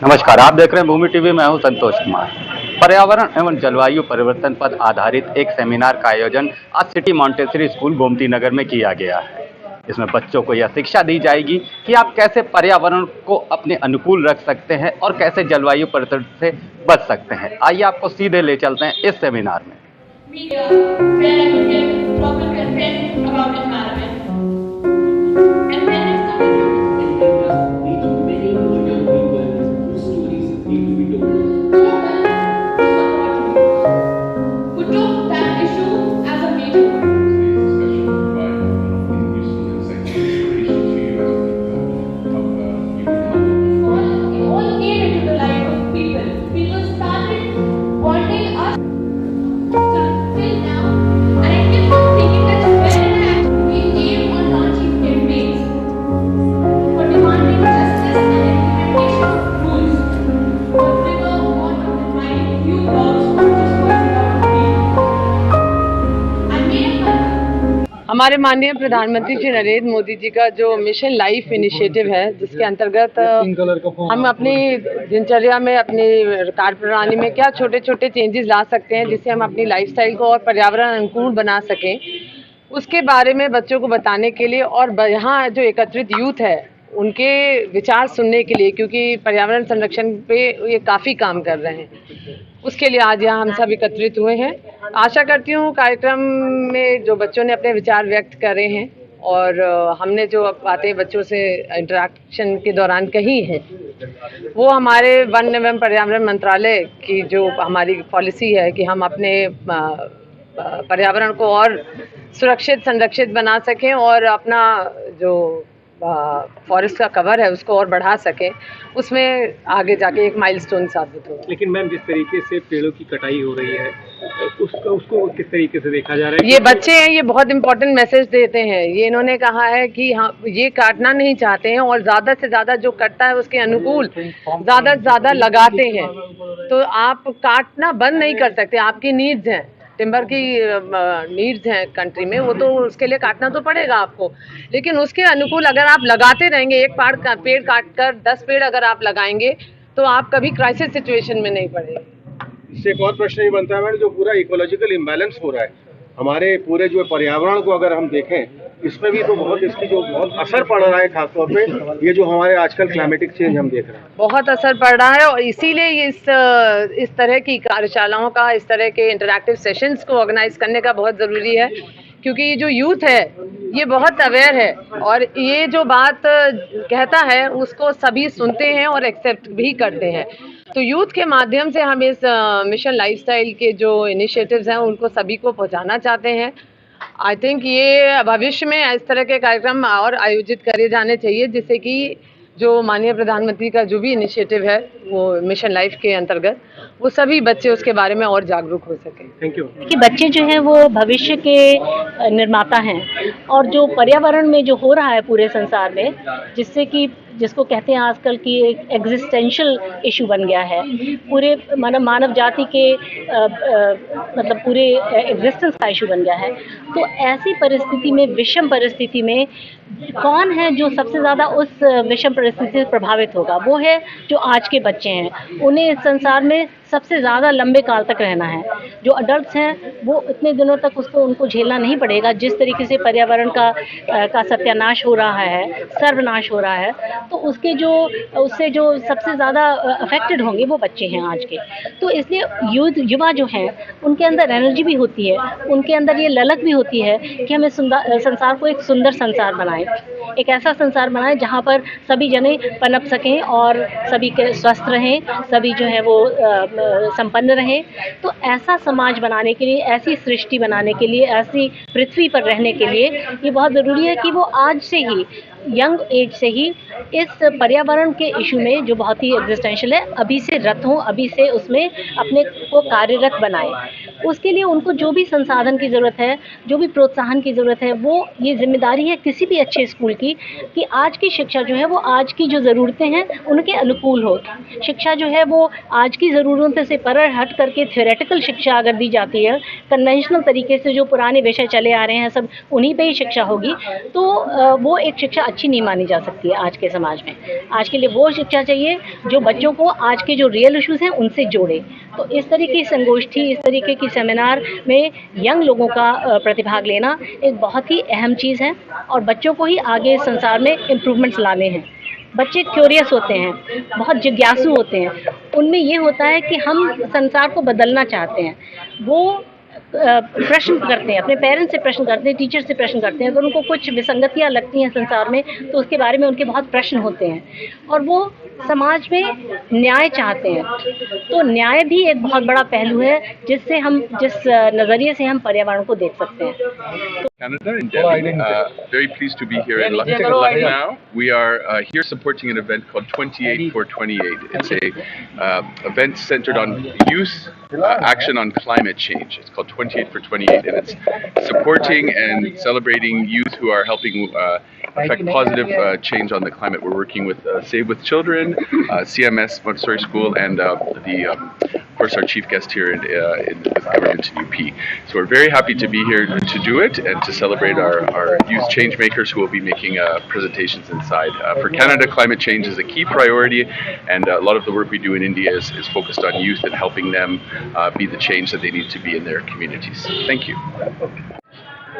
नमस्कार, आप देख रहे हैं भूमि टीवी। मैं हूं संतोष कुमार। पर्यावरण एवं जलवायु परिवर्तन पर आधारित एक सेमिनार का आयोजन आज city Montessori school Gomti Nagar में किया गया है। इसमें बच्चों को यह शिक्षा दी जाएगी कि आप कैसे पर्यावरण को अपने अनुकूल रख सकते हैं और कैसे जलवायु परिवर्तन से बच सकते हैं। आइए आपको सीधे ले चलते हैं इस सेमिनार में। हमारे माननीय प्रधानमंत्री श्री नरेंद्र मोदी जी का जो मिशन लाइफ इनिशिएटिव है, जिसके अंतर्गत हम अपनी दिनचर्या में, अपनी कार्यप्रणाली में क्या छोटे छोटे चेंजेस ला सकते हैं जिससे हम अपनी लाइफस्टाइल को और पर्यावरण अनुकूल बना सकें, उसके बारे में बच्चों को बताने के लिए और यहाँ जो एकत्रित यूथ है उनके विचार सुनने के लिए, क्योंकि पर्यावरण संरक्षण पे ये काफ़ी काम कर रहे हैं, उसके लिए आज यहाँ हम सब एकत्रित हुए हैं। आशा करती हूँ कार्यक्रम में जो बच्चों ने अपने विचार व्यक्त करे हैं और हमने जो बातें बच्चों से इंटरेक्शन के दौरान कही हैं, वो हमारे वन एवं पर्यावरण मंत्रालय की जो हमारी पॉलिसी है कि हम अपने पर्यावरण को और सुरक्षित संरक्षित बना सकें और अपना जो फॉरेस्ट का कवर है उसको और बढ़ा सकें, उसमें आगे जाके एक माइलस्टोन साबित होगा। लेकिन मैम, जिस तरीके से पेड़ों की कटाई हो रही है उसको किस तरीके से देखा जा रहा है? ये बच्चे हैं, ये बहुत इंपॉर्टेंट मैसेज देते हैं। ये इन्होंने कहा है कि हाँ, ये काटना नहीं चाहते हैं और ज़्यादा से ज़्यादा जो कटता है उसके अनुकूल ज़्यादा से ज़्यादा लगाते हैं। तो आप काटना बंद नहीं कर सकते, आपकी नीड्स हैं, टिम्बर की नीड्स हैं कंट्री में, वो तो उसके लिए काटना तो पड़ेगा आपको, लेकिन उसके अनुकूल अगर आप लगाते रहेंगे, एक पेड़ काट कर 10 पेड़ अगर आप लगाएंगे तो आप कभी क्राइसिस सिचुएशन में नहीं पड़ेंगे। इससे एक और प्रश्न ये बनता है मैडम, जो पूरा इकोलॉजिकल इम्बैलेंस हो रहा है हमारे पूरे जो पर्यावरण को अगर हम देखें, इसमें भी तो बहुत इसकी जो बहुत असर पड़ रहा है, खासतौर पे ये जो हमारे आजकल क्लाइमेटिक चेंज हम देख रहे हैं, बहुत असर पड़ रहा है। और इसीलिए इस तरह की कार्यशालाओं का, इस तरह के इंटरैक्टिव सेशंस को ऑर्गेनाइज करने का बहुत ज़रूरी है, क्योंकि ये जो यूथ है ये बहुत अवेयर है और ये जो बात कहता है उसको सभी सुनते हैं और एक्सेप्ट भी करते हैं। तो यूथ के माध्यम से हम इस मिशन लाइफस्टाइल के जो इनिशिएटिव्स हैं उनको सभी को पहुंचाना चाहते हैं। आई थिंक ये भविष्य में इस तरह के कार्यक्रम और आयोजित करे जाने चाहिए, जिससे कि जो माननीय प्रधानमंत्री का जो भी इनिशिएटिव है वो मिशन लाइफ के अंतर्गत, वो सभी बच्चे उसके बारे में और जागरूक हो सकें। Thank you. कि बच्चे जो हैं वो भविष्य के निर्माता हैं और जो पर्यावरण में जो हो रहा है पूरे संसार में, जिसको कहते हैं आजकल की एक एग्जिस्टेंशियल इशू बन गया है पूरे मानव जाति के मतलब पूरे एग्जिस्टेंस का इशू बन गया है। तो ऐसी परिस्थिति में, विषम परिस्थिति में कौन है जो सबसे ज़्यादा उस विषम परिस्थिति से प्रभावित होगा? वो है जो आज के बच्चे हैं। उन्हें इस संसार में सबसे ज़्यादा लंबे काल तक रहना है। जो अडल्ट्स हैं वो इतने दिनों तक उनको झेलना नहीं पड़ेगा। जिस तरीके से पर्यावरण का सत्यानाश हो रहा है, सर्वनाश हो रहा है, तो उससे जो सबसे ज़्यादा अफेक्टेड होंगे वो बच्चे हैं आज के। तो इसलिए युवा जो हैं उनके अंदर एनर्जी भी होती है, उनके अंदर ये ललक भी होती है कि हमें संसार को एक सुंदर संसार बनाएं, एक ऐसा संसार बनाएं जहाँ पर सभी जने पनप सकें और सभी के स्वस्थ रहें, सभी जो है वो संपन्न रहें। तो ऐसा समाज बनाने के लिए, ऐसी सृष्टि बनाने के लिए, ऐसी पृथ्वी पर रहने के लिए ये बहुत ज़रूरी है कि वो आज से ही, यंग एज से ही इस पर्यावरण के इशू में जो बहुत ही एग्जिस्टेंशियल है, अभी से रत हों, अभी से उसमें अपने को कार्यरत बनाएं। उसके लिए उनको जो भी संसाधन की ज़रूरत है, जो भी प्रोत्साहन की ज़रूरत है, वो ये जिम्मेदारी है किसी भी अच्छे स्कूल की कि आज की शिक्षा जो है वो आज की जो ज़रूरतें हैं उनके अनुकूल हो। शिक्षा जो है वो आज की ज़रूरतों से परे हट करके थ्योरेटिकल शिक्षा अगर दी जाती है, कन्वेंशनल तरीके से जो पुराने विषय चले आ रहे हैं सब उन्हीं पे ही शिक्षा होगी, तो वो एक शिक्षा अच्छी नहीं मानी जा सकती है आज के समाज में। आज के लिए वो शिक्षा चाहिए जो बच्चों को आज के जो रियल इश्यूज़ हैं उनसे जोड़े। तो इस तरीके की संगोष्ठी, इस तरीके की सेमिनार में यंग लोगों का प्रतिभाग लेना एक बहुत ही अहम चीज़ है और बच्चों को ही आगे संसार में इम्प्रूवमेंट्स लाने हैं। बच्चे क्यूरियस होते हैं, बहुत जिज्ञासु होते हैं, उनमें ये होता है कि हम संसार को बदलना चाहते हैं। वो प्रश्न करते हैं, अपने पेरेंट्स से प्रश्न करते हैं, टीचर से प्रश्न करते हैं। अगर उनको कुछ विसंगतियाँ लगती हैं संसार में तो उसके बारे में उनके बहुत प्रश्न होते हैं और वो समाज में न्याय चाहते हैं। तो न्याय भी एक बहुत बड़ा पहलू है जिससे हम जिस नज़रिए से हम पर्यावरण को देख सकते हैं। Canada in Delhi. Very pleased to be here in Lucknow. We are here supporting an event called 28 for 28. It's a event centered on youth action on climate change. It's called 28 for 28, and it's supporting and celebrating youth who are helping affect positive change on the climate. We're working with Save with Children, CMS Montessori School, and of course our chief guest here in government in UP. So we're very happy to be here to do it and to celebrate our youth change makers who will be making presentations inside. For Canada, climate change is a key priority, and a lot of the work we do in India is focused on youth and helping them be the change that they need to be in their communities. Thank you.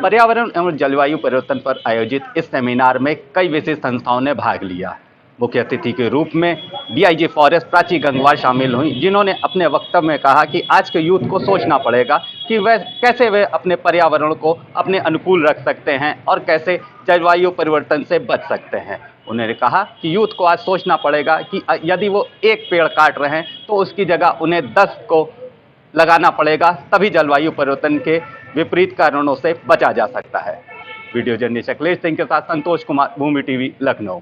पर्यावरण एवं जलवायु परिवर्तन पर आयोजित इस seminar में कई विशेष संस्थाओं ने भाग लिया। मुख्य अतिथि के रूप में डीआईजी फॉरेस्ट प्राची गंगवार शामिल हुई, जिन्होंने अपने वक्तव्य में कहा कि आज के यूथ को सोचना पड़ेगा कि वे अपने पर्यावरण को अपने अनुकूल रख सकते हैं और कैसे जलवायु परिवर्तन से बच सकते हैं। उन्होंने कहा कि यूथ को आज सोचना पड़ेगा कि यदि वो एक पेड़ काट रहे हैं तो उसकी जगह उन्हें 10 को लगाना पड़ेगा, तभी जलवायु परिवर्तन के विपरीत कारणों से बचा जा सकता है। वीडियो जर्नलिस्ट अखिलेश सिंह के साथ संतोष कुमार, भूमि टीवी, लखनऊ।